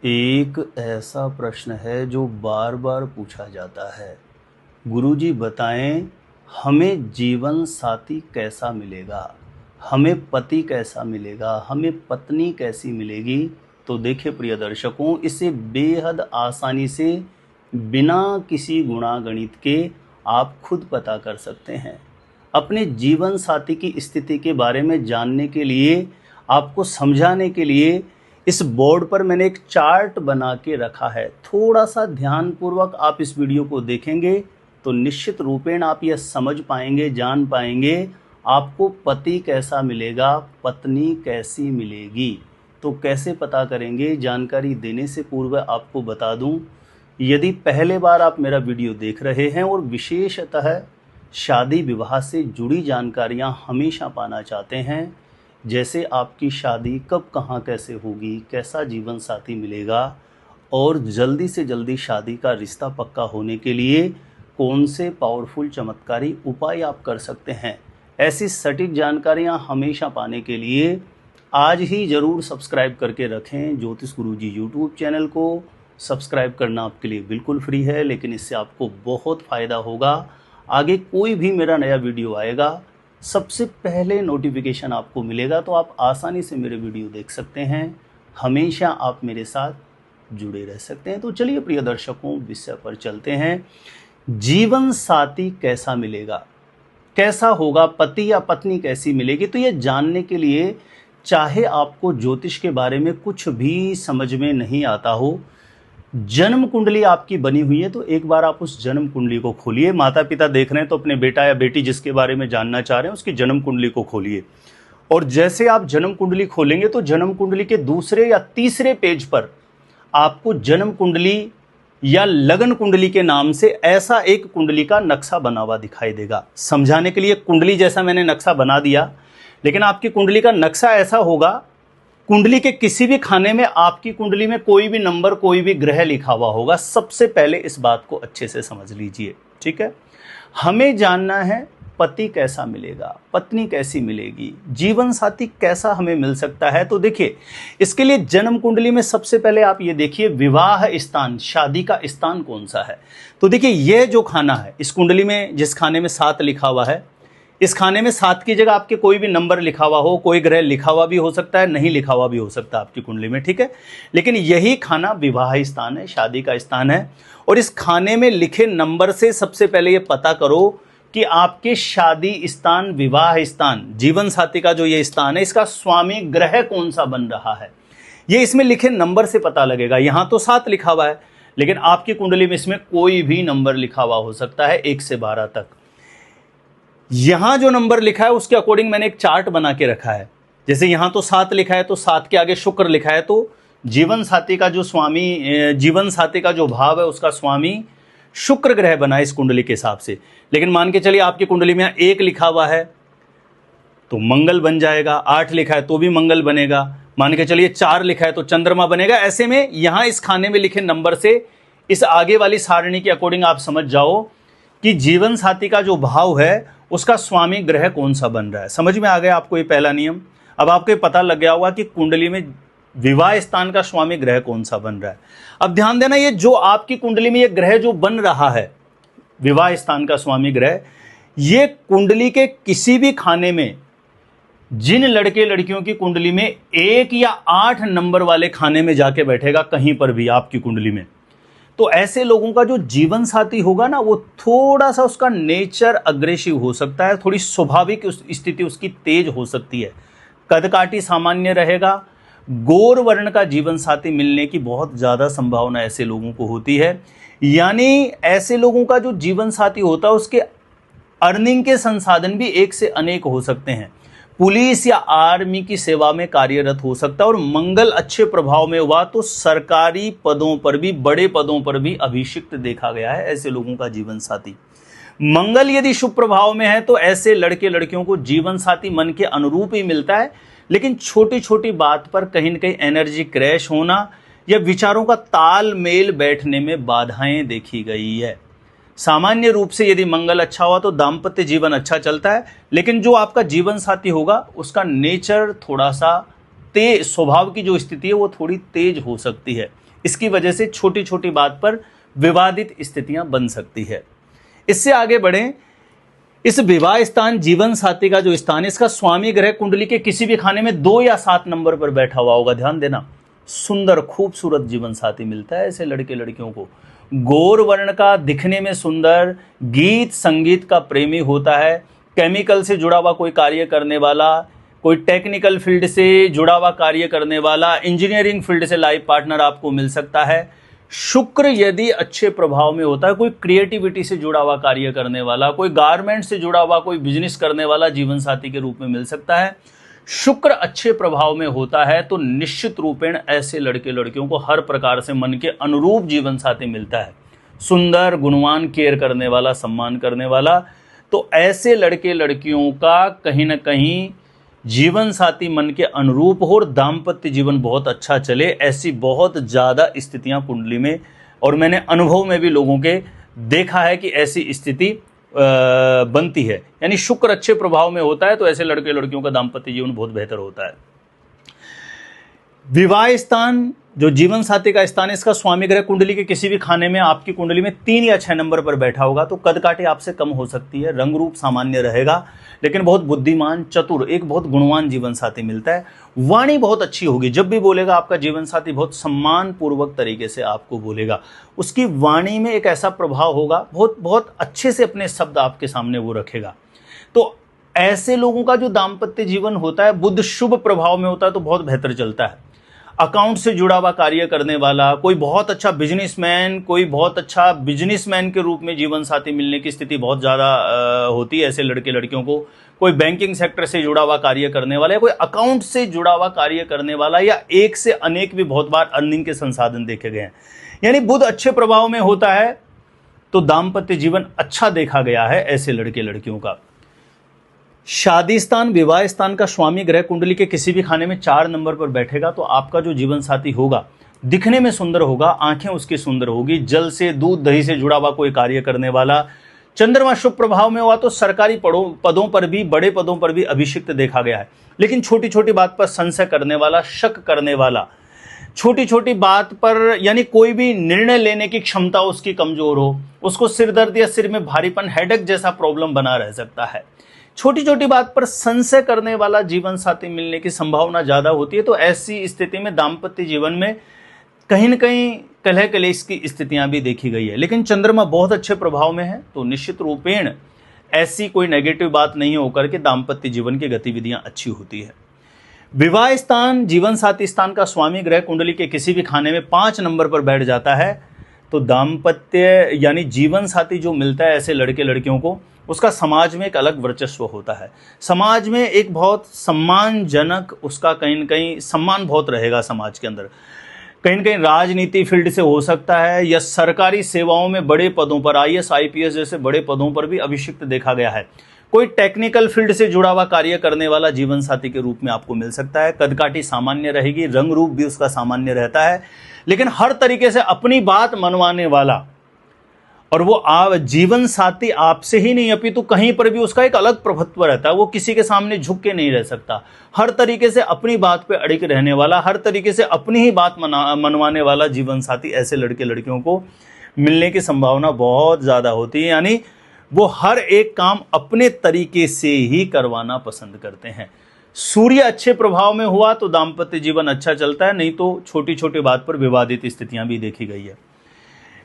एक ऐसा प्रश्न है जो बार बार पूछा जाता है। गुरुजी बताएं, हमें जीवन साथी कैसा मिलेगा, हमें पति कैसा मिलेगा, हमें पत्नी कैसी मिलेगी। तो देखिए प्रिय दर्शकों, इसे बेहद आसानी से बिना किसी गुणागणित के आप खुद पता कर सकते हैं। अपने जीवन साथी की स्थिति के बारे में जानने के लिए, आपको समझाने के लिए इस बोर्ड पर मैंने एक चार्ट बना के रखा है। थोड़ा सा ध्यानपूर्वक आप इस वीडियो को देखेंगे तो निश्चित रूपेण आप यह समझ पाएंगे, जान पाएंगे आपको पति कैसा मिलेगा, पत्नी कैसी मिलेगी। तो कैसे पता करेंगे, जानकारी देने से पूर्व आपको बता दूं, यदि पहले बार आप मेरा वीडियो देख रहे हैं और विशेषतः शादी विवाह से जुड़ी जानकारियां हमेशा पाना चाहते हैं, जैसे आपकी शादी कब कहाँ कैसे होगी, कैसा जीवन साथी मिलेगा और जल्दी से जल्दी शादी का रिश्ता पक्का होने के लिए कौन से पावरफुल चमत्कारी उपाय आप कर सकते हैं, ऐसी सटीक जानकारियां हमेशा पाने के लिए आज ही ज़रूर सब्सक्राइब करके रखें। ज्योतिष गुरुजी यूट्यूब चैनल को सब्सक्राइब करना आपके लिए बिल्कुल फ्री है, लेकिन इससे आपको बहुत फ़ायदा होगा। आगे कोई भी मेरा नया वीडियो आएगा, सबसे पहले नोटिफिकेशन आपको मिलेगा, तो आप आसानी से मेरे वीडियो देख सकते हैं। हमेशा आप मेरे साथ जुड़े रह सकते हैं। तो चलिए प्रिय दर्शकों, विषय पर चलते हैं। जीवन साथी कैसा मिलेगा, कैसा होगा, पति या पत्नी कैसी मिलेगी। तो ये जानने के लिए, चाहे आपको ज्योतिष के बारे में कुछ भी समझ में नहीं आता हो, जन्म कुंडली आपकी बनी हुई है, तो एक बार आप उस जन्म कुंडली को खोलिए। माता पिता देख रहे हैं तो अपने बेटा या बेटी जिसके बारे में जानना चाह रहे हैं उसकी जन्म कुंडली को खोलिए। और जैसे आप जन्म कुंडली खोलेंगे तो जन्म कुंडली के दूसरे या तीसरे पेज पर आपको जन्म कुंडली या लगन कुंडली के नाम से ऐसा एक कुंडली का नक्शा बना हुआ दिखाई देगा। समझाने के लिए कुंडली जैसा मैंने नक्शा बना दिया, लेकिन आपकी कुंडली का नक्शा ऐसा होगा, कुंडली के किसी भी खाने में आपकी कुंडली में कोई भी नंबर, कोई भी ग्रह लिखा हुआ होगा। सबसे पहले इस बात को अच्छे से समझ लीजिए, ठीक है। हमें जानना है पति कैसा मिलेगा, पत्नी कैसी मिलेगी, जीवन साथी कैसा हमें मिल सकता है। तो देखिए, इसके लिए जन्म कुंडली में सबसे पहले आप ये देखिए, विवाह स्थान, शादी का स्थान कौन सा है। तो देखिए, यह जो खाना है, इस कुंडली में जिस खाने में 7 लिखा हुआ है, इस खाने में 7 की जगह आपके कोई भी नंबर लिखा हुआ हो, कोई ग्रह लिखा हुआ भी हो सकता है, नहीं लिखा हुआ भी हो सकता है आपकी कुंडली में, ठीक है। लेकिन यही खाना विवाह स्थान है, शादी का स्थान है। और इस खाने में लिखे नंबर से सबसे पहले ये पता करो कि आपके शादी स्थान, विवाह स्थान, जीवन साथी का जो ये स्थान है, इसका स्वामी ग्रह कौन सा बन रहा है। ये इसमें लिखे नंबर से पता लगेगा। यहाँ तो 7 लिखा हुआ है, लेकिन आपकी कुंडली में इसमें कोई भी नंबर लिखा हुआ हो सकता है, 1 से 12 तक। यहां जो नंबर लिखा है उसके अकॉर्डिंग मैंने एक चार्ट बना के रखा है। जैसे यहां तो 7 लिखा है, तो 7 के आगे शुक्र लिखा है, तो जीवन साथी का जो स्वामी, जीवन साथी का जो भाव है उसका स्वामी शुक्र ग्रह बना है इस कुंडली के हिसाब से। लेकिन मान के चलिए आपकी कुंडली में 1 लिखा हुआ है तो मंगल बन जाएगा, 8 लिखा है तो भी मंगल बनेगा, मान के चलिए 4 लिखा है तो चंद्रमा बनेगा। ऐसे में यहां इस खाने में लिखे नंबर से इस आगे वाली सारणी के अकॉर्डिंग आप समझ जाओ कि जीवन साथी का जो भाव है उसका स्वामी ग्रह कौन सा बन रहा है। समझ में आ गया आपको ये पहला नियम। अब आपको ये पता लग गया होगा कि कुंडली में विवाह स्थान का स्वामी ग्रह कौन सा बन रहा है। अब ध्यान देना, ये जो आपकी कुंडली में ये ग्रह जो बन रहा है, विवाह स्थान का स्वामी ग्रह, ये कुंडली के किसी भी खाने में, जिन लड़के लड़कियों की कुंडली में 1 या 8 नंबर वाले खाने में जाके बैठेगा कहीं पर भी आपकी कुंडली में, तो ऐसे लोगों का जो जीवन साथी होगा ना, वो थोड़ा सा उसका नेचर अग्रेसिव हो सकता है, थोड़ी स्वाभाविक स्थिति उसकी तेज हो सकती है, कदकाठी सामान्य रहेगा, गोर वर्ण का जीवन साथी मिलने की बहुत ज़्यादा संभावना ऐसे लोगों को होती है। यानी ऐसे लोगों का जो जीवन साथी होता है उसके अर्निंग के संसाधन भी एक से अनेक हो सकते हैं। पुलिस या आर्मी की सेवा में कार्यरत हो सकता है, और मंगल अच्छे प्रभाव में हुआ तो सरकारी पदों पर भी, बड़े पदों पर भी अभिषिक्त देखा गया है ऐसे लोगों का जीवन साथी। मंगल यदि शुभ प्रभाव में है तो ऐसे लड़के लड़कियों को जीवन साथी मन के अनुरूप ही मिलता है, लेकिन छोटी छोटी बात पर कहीं न कहीं एनर्जी क्रैश होना या विचारों का तालमेल बैठने में बाधाएं देखी गई है। सामान्य रूप से यदि मंगल अच्छा हुआ तो दाम्पत्य जीवन अच्छा चलता है, लेकिन जो आपका जीवन साथी होगा उसका नेचर थोड़ा सा तेज स्वभाव की जो स्थिति है वो थोड़ी तेज हो सकती है। इसकी वजह से छोटी छोटी बात पर विवादित स्थितियां बन सकती है। इससे आगे बढ़ें, इस विवाह स्थान जीवन साथी का जो स्थान है, इसका स्वामी ग्रह कुंडली के किसी भी खाने में 2 या 7 नंबर पर बैठा हुआ होगा। ध्यान देना, सुंदर खूबसूरत जीवन साथी मिलता है ऐसे लड़के लड़कियों को। गोर वर्ण का, दिखने में सुंदर, गीत संगीत का प्रेमी होता है, केमिकल से जुड़ा हुआ कोई कार्य करने वाला, कोई टेक्निकल फील्ड से जुड़ा हुआ कार्य करने वाला, इंजीनियरिंग फील्ड से लाइफ पार्टनर आपको मिल सकता है। शुक्र यदि अच्छे प्रभाव में होता है, कोई क्रिएटिविटी से जुड़ा हुआ कार्य करने वाला, कोई गारमेंट से जुड़ा हुआ कोई बिजनेस करने वाला जीवन साथी के रूप में मिल सकता है। शुक्र अच्छे प्रभाव में होता है तो निश्चित रूपेण ऐसे लड़के लड़कियों को हर प्रकार से मन के अनुरूप जीवन साथी मिलता है। सुंदर, गुणवान, केयर करने वाला, सम्मान करने वाला। तो ऐसे लड़के लड़कियों का कहीं ना कहीं जीवन साथी मन के अनुरूप हो और दाम्पत्य जीवन बहुत अच्छा चले, ऐसी बहुत ज़्यादा स्थितियां कुंडली में, और मैंने अनुभव में भी लोगों के देखा है कि ऐसी स्थिति बनती है। यानी शुक्र अच्छे प्रभाव में होता है तो ऐसे लड़के लड़कियों का दाम्पत्य जीवन बहुत बेहतर होता है। विवाह स्थान जो जीवन साथी का स्थान है, इसका स्वामी ग्रह कुंडली के किसी भी खाने में आपकी कुंडली में 3 या 6 नंबर पर बैठा होगा तो कद काठी आपसे कम हो सकती है, रंग रूप सामान्य रहेगा, लेकिन बहुत बुद्धिमान, चतुर, एक बहुत गुणवान जीवन साथी मिलता है। वाणी बहुत अच्छी होगी, जब भी बोलेगा आपका जीवन साथी बहुत सम्मान पूर्वक तरीके से आपको बोलेगा। उसकी वाणी में एक ऐसा प्रभाव होगा, बहुत बहुत अच्छे से अपने शब्द आपके सामने वो रखेगा। तो ऐसे लोगों का जो दाम्पत्य जीवन होता है बुध शुभ प्रभाव में होता है तो बहुत बेहतर चलता है। अकाउंट से जुड़ा हुआ कार्य करने वाला, कोई बहुत अच्छा बिजनेसमैन, कोई बहुत अच्छा बिजनेसमैन के रूप में जीवन साथी मिलने की स्थिति बहुत ज़्यादा होती है ऐसे लड़के लड़कियों को। कोई बैंकिंग सेक्टर से जुड़ा हुआ कार्य करने वाला, या कोई अकाउंट से जुड़ा हुआ कार्य करने वाला, या एक से अनेक भी बहुत बार अर्निंग के संसाधन देखे गए हैं। यानी बुध अच्छे प्रभाव में होता है तो दाम्पत्य जीवन अच्छा देखा गया है ऐसे लड़के लड़कियों का। शादी स्थान, विवाह स्थान का स्वामी ग्रह कुंडली के किसी भी खाने में 4 नंबर पर बैठेगा तो आपका जो जीवन साथी होगा दिखने में सुंदर होगा, आंखें उसकी सुंदर होगी, जल से, दूध, दही से जुड़ा हुआ कोई कार्य करने वाला। चंद्रमा शुभ प्रभाव में हुआ तो सरकारी पदों पर भी, बड़े पदों पर भी अभिषिक्त देखा गया है, लेकिन छोटी छोटी बात पर संशय करने वाला, शक करने वाला, छोटी छोटी बात पर यानी कोई भी निर्णय लेने की क्षमता उसकी कमजोर हो, उसको सिरदर्द या सिर में भारीपन, हेडेक जैसा प्रॉब्लम बना रह सकता है। छोटी छोटी बात पर संशय करने वाला जीवन साथी मिलने की संभावना ज़्यादा होती है। तो ऐसी स्थिति में दाम्पत्य जीवन में कहीं न कहीं कलह कलेश की स्थितियां भी देखी गई है, लेकिन चंद्रमा बहुत अच्छे प्रभाव में है तो निश्चित रूपेण ऐसी कोई नेगेटिव बात नहीं होकर के दाम्पत्य जीवन की गतिविधियां अच्छी होती है। विवाह स्थान, जीवन साथी स्थान का स्वामी ग्रह कुंडली के किसी भी खाने में 5 नंबर पर बैठ जाता है तो दाम्पत्य यानी जीवन साथी जो मिलता है ऐसे लड़के लड़कियों को, उसका समाज में एक अलग वर्चस्व होता है। समाज में एक बहुत सम्मानजनक, उसका कहीं न कहीं सम्मान बहुत रहेगा समाज के अंदर। कहीं न कहीं राजनीति फील्ड से हो सकता है या सरकारी सेवाओं में बड़े पदों पर, IAS IPS जैसे बड़े पदों पर भी अभिषिक्त देखा गया है। कोई टेक्निकल फील्ड से जुड़ा हुआ कार्य करने वाला जीवन साथी के रूप में आपको मिल सकता है। कदकाठी सामान्य रहेगी, रंग रूप भी उसका सामान्य रहता है, लेकिन हर तरीके से अपनी बात मनवाने वाला, और वो जीवन साथी आपसे ही नहीं अपितु कहीं पर भी उसका एक अलग प्रभुत्व रहता है। वो किसी के सामने झुक के नहीं रह सकता, हर तरीके से अपनी बात पे अड़िग रहने वाला, हर तरीके से अपनी ही बात मनवाने वाला जीवन साथी ऐसे लड़के लड़कियों को मिलने की संभावना बहुत ज़्यादा होती है। यानी वो हर एक काम अपने तरीके से ही करवाना पसंद करते हैं। सूर्य अच्छे प्रभाव में हुआ तो दाम्पत्य जीवन अच्छा चलता है, नहीं तो छोटी छोटी बात पर विवादित स्थितियां भी देखी गई है।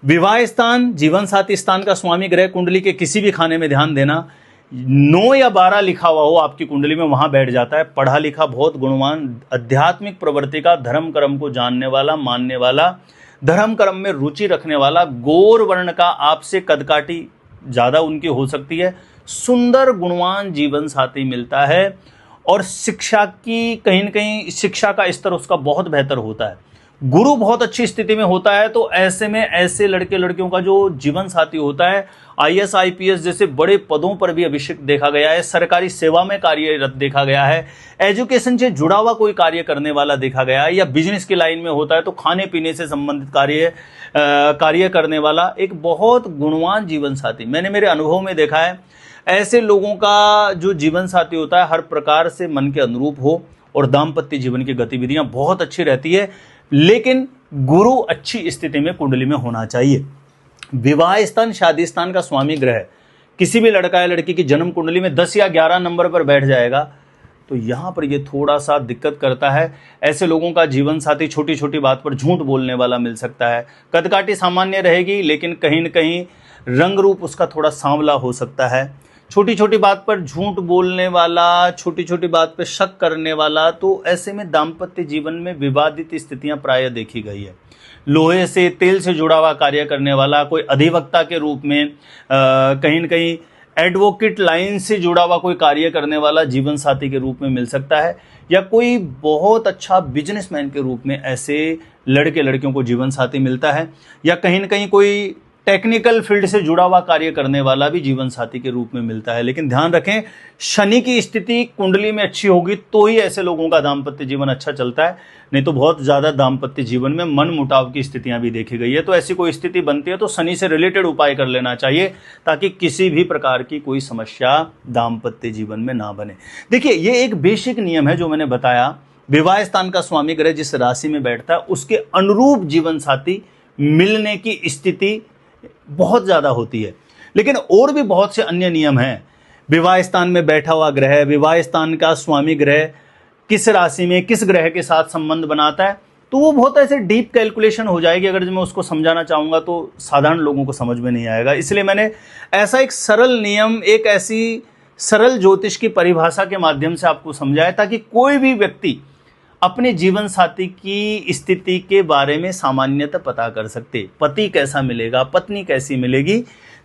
विवाह स्थान, जीवन साथी स्थान का स्वामी ग्रह कुंडली के किसी भी खाने में ध्यान देना 9 या 12 लिखा हुआ हो आपकी कुंडली में, वहां बैठ जाता है। पढ़ा लिखा, बहुत गुणवान, आध्यात्मिक प्रवृत्ति का, धर्म कर्म को जानने वाला, मानने वाला, धर्म कर्म में रुचि रखने वाला, गोर वर्ण का, आपसे कदकाठी ज़्यादा उनकी हो सकती है, सुंदर गुणवान जीवन साथी मिलता है। और शिक्षा की कहीं न कहीं शिक्षा का स्तर उसका बहुत बेहतर होता है। गुरु बहुत अच्छी स्थिति में होता है तो ऐसे में ऐसे लड़के लड़कियों का जो जीवन साथी होता है IAS IPS जैसे बड़े पदों पर भी अभिषेक देखा गया है, सरकारी सेवा में कार्यरत देखा गया है, एजुकेशन से जुड़ा हुआ कोई कार्य करने वाला देखा गया है, या बिजनेस की लाइन में होता है तो खाने पीने से संबंधित कार्य करने वाला एक बहुत गुणवान जीवन साथी मैंने मेरे अनुभव में देखा है। ऐसे लोगों का जो जीवन साथी होता है हर प्रकार से मन के अनुरूप हो, और दाम्पत्य जीवन की गतिविधियां बहुत अच्छी रहती है, लेकिन गुरु अच्छी स्थिति में कुंडली में होना चाहिए। विवाह स्थान, शादी स्थान का स्वामी ग्रह किसी भी लड़का या लड़की की जन्म कुंडली में 10 या 11 नंबर पर बैठ जाएगा तो यहां पर ये थोड़ा सा दिक्कत करता है। ऐसे लोगों का जीवन साथी छोटी छोटी बात पर झूठ बोलने वाला मिल सकता है। कदकाठी सामान्य रहेगी, लेकिन कहीं न कहीं रंग रूप उसका थोड़ा सांवला हो सकता है। छोटी छोटी बात पर झूठ बोलने वाला, छोटी छोटी बात पर शक करने वाला, तो ऐसे में दाम्पत्य जीवन में विवादित स्थितियां प्रायः देखी गई है। लोहे से, तेल से जुड़ा हुआ कार्य करने वाला, कोई अधिवक्ता के रूप में, कहीं न कहीं एडवोकेट लाइन से जुड़ा हुआ कोई कार्य करने वाला जीवन साथी के रूप में मिल सकता है, या कोई बहुत अच्छा बिजनेसमैन के रूप में ऐसे लड़के लड़कियों को जीवन साथी मिलता है, या कहीं न कहीं कोई टेक्निकल फील्ड से जुड़ा हुआ कार्य करने वाला भी जीवन साथी के रूप में मिलता है। लेकिन ध्यान रखें, शनि की स्थिति कुंडली में अच्छी होगी तो ही ऐसे लोगों का दाम्पत्य जीवन अच्छा चलता है, नहीं तो बहुत ज़्यादा दाम्पत्य जीवन में मन मुटाव की स्थितियां भी देखी गई है। तो ऐसी कोई स्थिति बनती है तो शनि से रिलेटेड उपाय कर लेना चाहिए, ताकि किसी भी प्रकार की कोई समस्या दाम्पत्य जीवन में ना बने। देखिए, ये एक बेसिक नियम है जो मैंने बताया। विवाह स्थान का स्वामी ग्रह जिस राशि में बैठता है उसके अनुरूप जीवन साथी मिलने की स्थिति बहुत ज्यादा होती है। लेकिन और भी बहुत से अन्य नियम हैं। विवाह स्थान में बैठा हुआ ग्रह, विवाह स्थान का स्वामी ग्रह किस राशि में किस ग्रह के साथ संबंध बनाता है, तो वो बहुत ऐसे डीप कैलकुलेशन हो जाएगी। अगर मैं उसको समझाना चाहूंगा तो साधारण लोगों को समझ में नहीं आएगा। इसलिए मैंने ऐसा एक सरल नियम, एक ऐसी सरल ज्योतिष की परिभाषा के माध्यम से आपको समझाया, ताकि कोई भी व्यक्ति अपने जीवन साथी की स्थिति के बारे में सामान्यतः पता कर सकते। पति कैसा मिलेगा, पत्नी कैसी मिलेगी,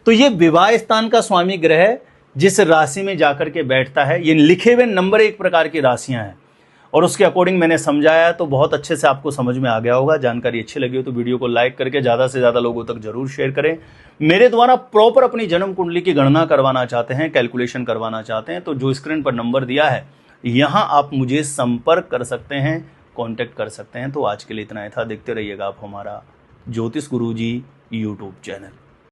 तो ये विवाह स्थान का स्वामी ग्रह जिस राशि में जाकर के बैठता है, ये लिखे हुए नंबर एक प्रकार की राशियां हैं, और उसके अकॉर्डिंग मैंने समझाया, तो बहुत अच्छे से आपको समझ में आ गया होगा। जानकारी अच्छी लगी हो तो वीडियो को लाइक करके ज़्यादा से ज़्यादा लोगों तक जरूर शेयर करें। मेरे द्वारा प्रॉपर अपनी जन्म कुंडली की गणना करवाना चाहते हैं, कैलकुलेशन करवाना चाहते हैं, तो जो स्क्रीन पर नंबर दिया है यहाँ आप मुझे संपर्क कर सकते हैं, कांटेक्ट कर सकते हैं। तो आज के लिए इतना ही था। देखते रहिएगा आप हमारा ज्योतिष गुरुजी यूट्यूब चैनल।